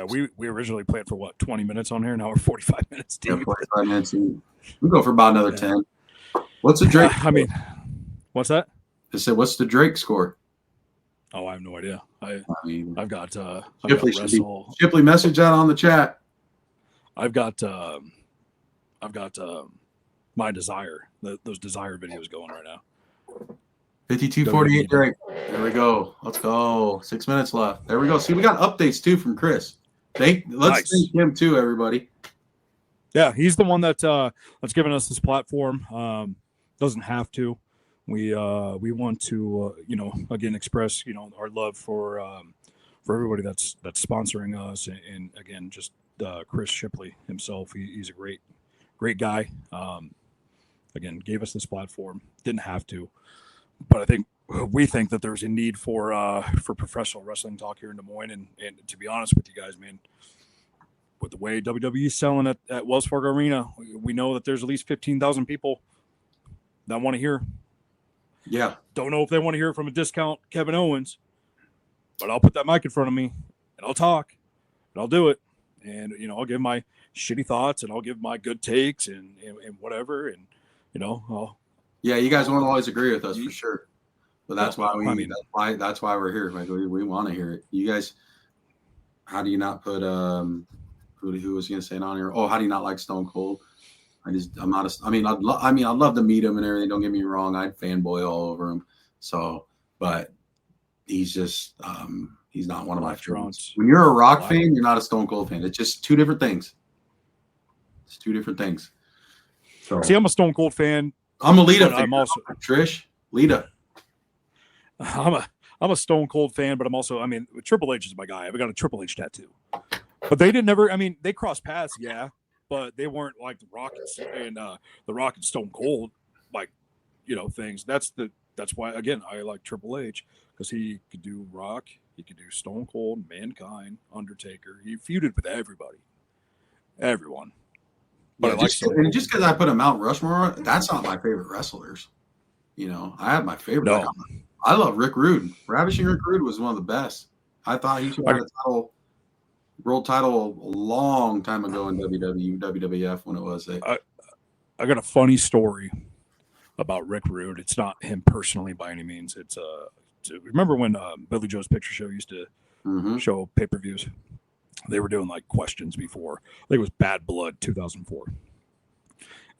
We originally planned for 20 minutes on here. Now we're 45 minutes deep. Yeah, 45 minutes. We go for about another 10. What's the Drake? What's that? I said, what's the Drake score? Oh, I have no idea. I've got Shipley, message that on the chat. I've got my Desire. Those Desire videos going right now. 52:48 Drake. There we go. Let's go. 6 minutes left. There we go. See, we got updates too from Chris. Thank him too, everybody. Yeah, he's the one that's given us this platform. Doesn't have to. We want to again express our love for everybody that's sponsoring us, and again just Chris Shipley himself. He's a great guy. Again, gave us this platform. Didn't have to, but we think that there's a need for professional wrestling talk here in Des Moines, and to be honest with you guys, man, with the way WWE is selling at Wells Fargo Arena, we know that there's at least 15,000 people that want to hear. Yeah. Don't know if they want to hear from a discount Kevin Owens, but I'll put that mic in front of me and I'll talk and I'll do it. And, I'll give my shitty thoughts and I'll give my good takes and whatever. And, yeah, you guys won't always agree with us for sure. But that's why that's why we're here. Like we want to hear it. You guys, how do you not put, who was going to say it on here? Oh, how do you not like Stone Cold? I'm not. I'd love to meet him and everything. Don't get me wrong. I'd fanboy all over him. So, but he's just, he's not one of my favorites. When you're a Rock fan, you're not a Stone Cold fan. It's just two different things. It's two different things. So, see, I'm a Stone Cold fan. I'm a Lita fan. I'm also Trish Lita. I'm a Stone Cold fan, but I'm also, Triple H is my guy. I've got a Triple H tattoo. But they they crossed paths, yeah. But they weren't like the Rock and the Rock and Stone Cold, things. That's why, again, I like Triple H, because he could do Rock, he could do Stone Cold, Mankind, Undertaker. He feuded with everyone. But just because I put a Mount Rushmore, that's not my favorite wrestlers. I have my favorite. No. I love Rick Rude. Ravishing Rick Rude was one of the best. I thought he should have a world title a long time ago in WWF when it was. I got a funny story about Rick Rude. It's not him personally by any means. It's remember when Billy Joe's Picture Show used to show pay-per-views? They were doing like questions before. I think it was Bad Blood 2004.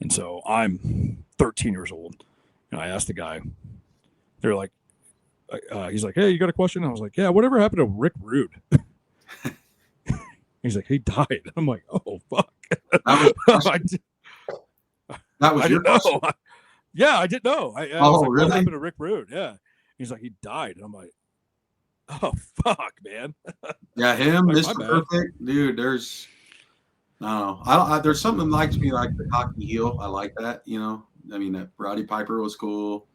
And so I'm 13 years old, and I asked the guy. They're like, he's like, "Hey, you got a question?" I was like, "Yeah, whatever happened to Rick Rude?" He's like, "He died." I'm like, "Oh fuck." That was your question? Yeah, I didn't know. I was like, really? What happened to Rick Rude? Yeah. He's like, he died. And I'm like, oh fuck, man. Yeah, him, like, Mr. Perfect, dude. There's, I don't know. There's something like to me like the cocky heel. I like that. That Roddy Piper was cool.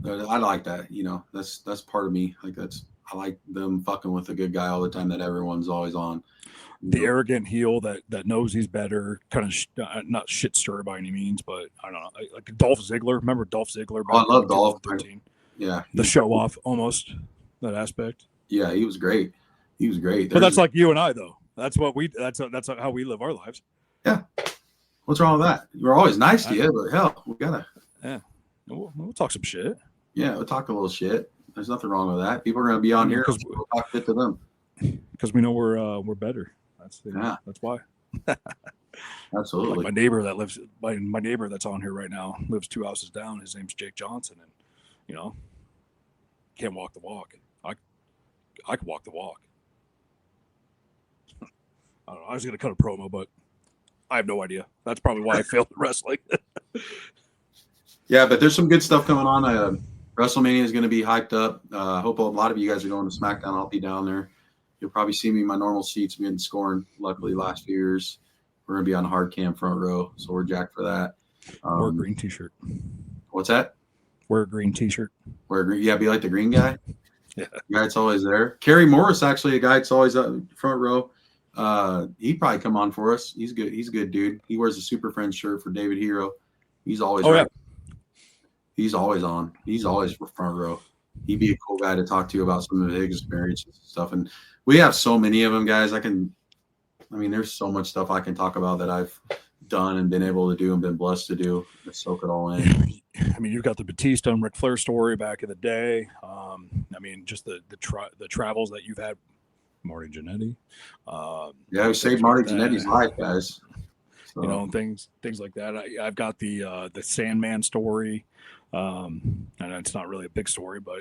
I like that. That's part of me. Like I like them fucking with a good guy all the time that everyone's always on. The arrogant heel that knows he's better, kind of not shit stir by any means, but I don't know, like Dolph Ziggler. Remember Dolph Ziggler? I love Dolph. Yeah, the show off almost that aspect. Yeah, he was great. But that's like you and I, though. That's what that's how we live our lives. Yeah. What's wrong with that? We're always nice to you, but hell, we gotta. Yeah, we'll talk some shit. Yeah, we'll talk a little shit. There's nothing wrong with that. People are gonna be on here because we'll talk shit to them because we know we're better. That's why. Absolutely. Like my neighbor that's on here right now lives 2 houses down. His name's Jake Johnson, and can't walk the walk. I can walk the walk. I don't know. I was gonna cut a promo, but I have no idea. That's probably why I failed at wrestling. Yeah, but there's some good stuff coming on. WrestleMania is going to be hyped up. I hope a lot of you guys are going to SmackDown. I'll be down there. You'll probably see me in my normal seats. Been scoring, luckily, last few years. We're going to be on hard cam front row, so we're jacked for that. Wear a green T-shirt. What's that? Wear a green T-shirt. Wear a green. Yeah, be like the green guy. Yeah. Guy that's always there. Kerry Morris, actually, a guy that's always up front row. He'd probably come on for us. He's good. He's a good dude. He wears a Super Friends shirt for David Hero. He's always right. He's always on. He's always front row. He'd be a cool guy to talk to about some of his experiences and stuff. And we have so many of them, guys. There's so much stuff I can talk about that I've done and been able to do and been blessed to do to soak it all in. You've got the Batista and Ric Flair story back in the day. Just the travels that you've had, Marty Jannetty. We saved Marty Jannetty's life, guys. So. Things like that. I've got the Sandman story. And it's not really a big story, but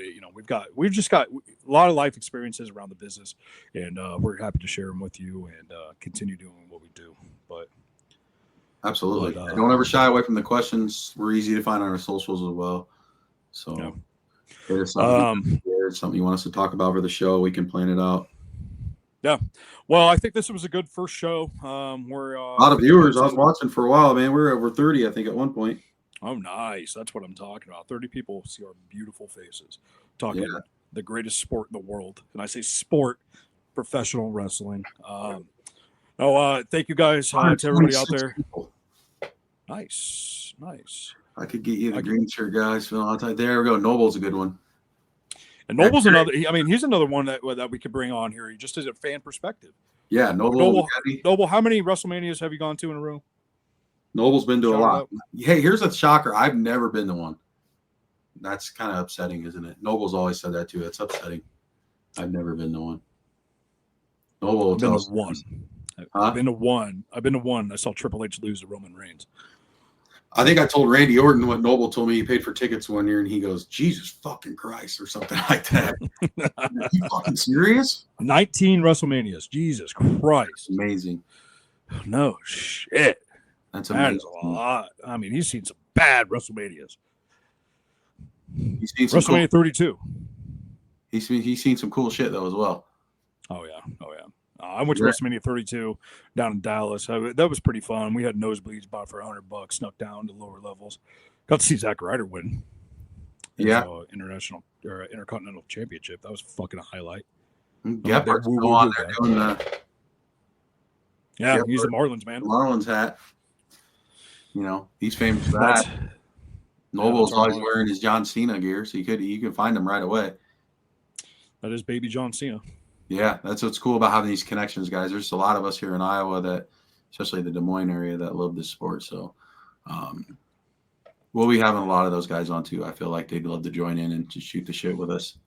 we've just got a lot of life experiences around the business, and we're happy to share them with you and continue doing what we do. But absolutely, don't ever shy away from the questions. We're easy to find on our socials as well. So, if it's something you want us to talk about for the show, we can plan it out. Yeah. Well, I think this was a good first show. We're a lot of viewers. I was watching for a while, man. We were over 30, I think, at one point. Oh, nice. That's what I'm talking about. 30 people see our beautiful faces. Talking the greatest sport in the world. And I say sport, professional wrestling. Thank you guys to everybody out there. People. Nice. I could get you the green shirt, guys. There we go. Noble's a good one. And Noble's another. He's another one that we could bring on here. He just as a fan perspective. Yeah, Noble. How many WrestleManias have you gone to in a row? Noble's been to a lot. Hey, here's a shocker. I've never been to one. That's kind of upsetting, isn't it? Noble's always said that too. It's upsetting. I've never been to one. Noble will tell us. I've been to one. I saw Triple H lose to Roman Reigns. I think I told Randy Orton what Noble told me he paid for tickets one year, and he goes, Jesus fucking Christ, or something like that. Are you fucking serious? 19 WrestleManias. Jesus Christ. Amazing. No shit. That's amazing. That is a lot. He's seen some bad WrestleManias. He's seen some WrestleMania 32. He's seen some cool shit though as well. Oh yeah. I went to WrestleMania 32 down in Dallas. That was pretty fun. We had nosebleeds bought for $100, snuck down to lower levels. Got to see Zack Ryder win. International or Intercontinental Championship. That was fucking a highlight. Gephardt still on there doing the. Yeah, he's the Marlins man. Marlins hat. He's famous for that. Noble's always wearing his John Cena gear, so you can find him right away. That is baby John Cena. Yeah, that's what's cool about having these connections, guys. There's a lot of us here in Iowa that, especially the Des Moines area, that love this sport. So we'll be having a lot of those guys on too. I feel like they'd love to join in and just shoot the shit with us.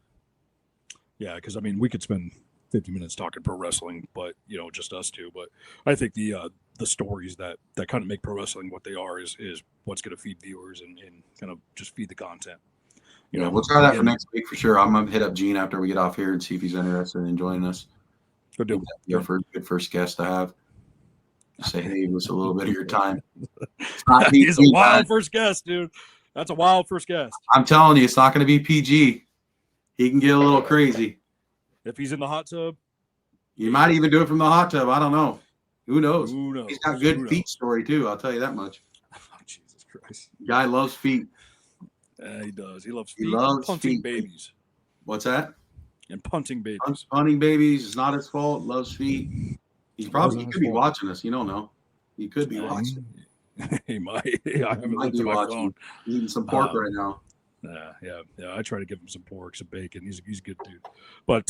Yeah, because we could spend 50 minutes talking pro wrestling, but just us two. But I think the stories that kind of make pro wrestling what they are is what's going to feed viewers and kind of just feed the content. We'll try that for next week for sure. I'm gonna hit up Gene after we get off here and see if he's interested in joining us. Good deal. Your good first guest to have. Say hey, with a little bit of your time. He's a wild first guest, dude. That's a wild first guest. I'm telling you, it's not going to be PG. He can get a little crazy. If he's in the hot tub, you might even do it from the hot tub. I don't know. Who knows? He's got good feet story too. I'll tell you that much. Oh, Jesus Christ. Guy loves feet. Yeah, he does. He loves feet. He loves punting feet. Babies. What's that? And punting babies. Punting babies. It's not his fault. Loves feet. He could be watching us. You don't know. He could be watching. He might. I haven't looked at my phone. He's eating some pork right now. Yeah. I try to give him some pork, some bacon. He's a good dude. But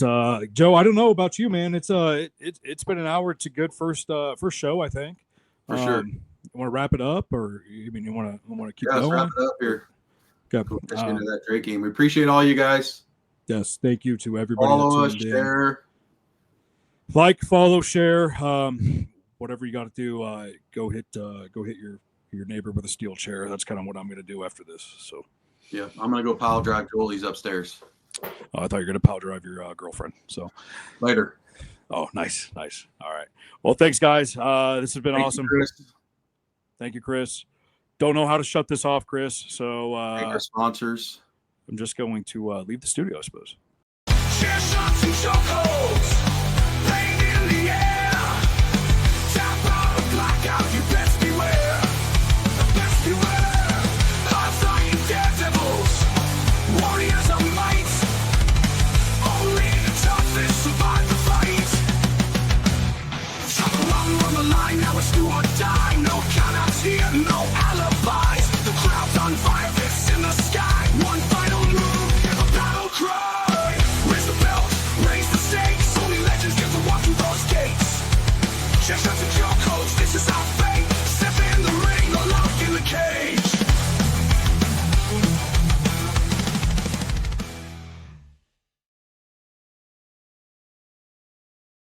Joe, I don't know about you, man. It's been an hour. It's a good first show, I think. For sure. You want to wrap it up, or you want to keep going? Let's wrap it up here. Okay. Into that Drake game. We appreciate all you guys. Yes, thank you to everybody. Follow us, share, like, follow, share. Whatever you got to do. Go hit your neighbor with a steel chair. That's kind of what I'm going to do after this. So. Yeah, I'm going to go pile drive Joel. He's upstairs. Oh, I thought you were going to pile drive your girlfriend. So later. Oh, nice. All right. Well, thanks, guys. This has been awesome. Thank you, Chris. Don't know how to shut this off, Chris. So thank our sponsors. I'm just going to leave the studio, I suppose. Chair shots and chokeholds, playing in the air. Tap out of blackout, you best beware. Best beware. High-flying daredevils, warriors of might. line, now it's do or die. No countouts here, no alibis. The crowd's on fire.